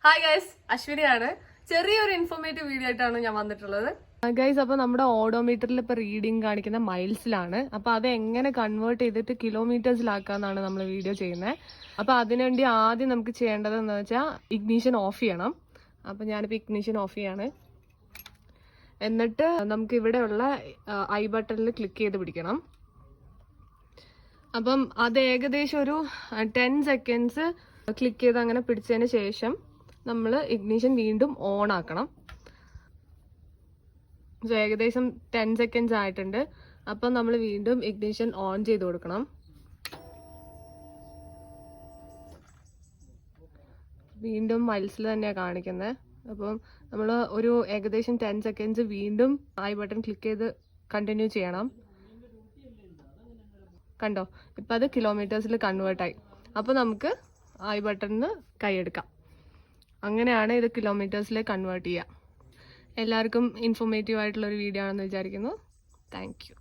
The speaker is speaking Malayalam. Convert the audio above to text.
Hi guys, അശ്വിനിയാണ്. ചെറിയൊരു ഇൻഫോർമേറ്റീവ് വീഡിയോ ആയിട്ടാണ് ഞാൻ വന്നിട്ടുള്ളത്. ഗൈസ്, അപ്പോൾ നമ്മുടെ ഓഡോമീറ്ററിൽ ഇപ്പോൾ റീഡിംഗ് കാണിക്കുന്ന മൈൽസിലാണ്. അപ്പോൾ അത് എങ്ങനെ കൺവേർട്ട് ചെയ്തിട്ട് കിലോമീറ്റേഴ്സിലാക്കാന്നാണ് നമ്മൾ വീഡിയോ ചെയ്യുന്നത്. അപ്പോൾ അതിനുവേണ്ടി ആദ്യം നമുക്ക് ചെയ്യേണ്ടത് എന്ന് വെച്ചാൽ ഇഗ്നീഷൻ ഓഫ് ചെയ്യണം. അപ്പോൾ ഞാനിപ്പോൾ ഇഗ്നീഷൻ ഓഫ് ചെയ്യാണ്. എന്നിട്ട് നമുക്ക് ഇവിടെയുള്ള ഐ ബട്ടണിൽ ക്ലിക്ക് ചെയ്ത് പിടിക്കണം. അപ്പം അത് ഏകദേശം ഒരു 10 സെക്കൻഡ്സ് ക്ലിക്ക് ചെയ്ത് അങ്ങനെ പിടിച്ചതിന് ശേഷം നമ്മൾ ഇഗ്നിഷൻ വീണ്ടും ഓൺ ആക്കണം. ഏകദേശം 10 സെക്കൻഡ്സ് ആയിട്ടുണ്ട്. അപ്പം നമ്മൾ വീണ്ടും ഇഗ്നിഷൻ ഓൺ ചെയ്ത് കൊടുക്കണം. വീണ്ടും മൈൽസിൽ തന്നെയാണ് കാണിക്കുന്നത്. അപ്പം നമ്മൾ ഒരു ഏകദേശം 10 സെക്കൻഡ്സ് വീണ്ടും ഐ ബട്ടൺ ക്ലിക്ക് ചെയ്ത് കണ്ടിന്യൂ ചെയ്യണം. കണ്ടോ, ഇപ്പം അത് കിലോമീറ്റേഴ്സിൽ കൺവേർട്ടായി. അപ്പോൾ നമുക്ക് ഐ ബട്ടണിന് കൈയെടുക്കാം. അങ്ങനെയാണ് ഇത് കിലോമീറ്റേഴ്സിലേക്ക് കൺവേർട്ട് ചെയ്യുക. എല്ലാവർക്കും ഇൻഫോർമേറ്റീവ് ആയിട്ടുള്ളൊരു വീഡിയോ ആണെന്ന് വിചാരിക്കുന്നു. Thank you.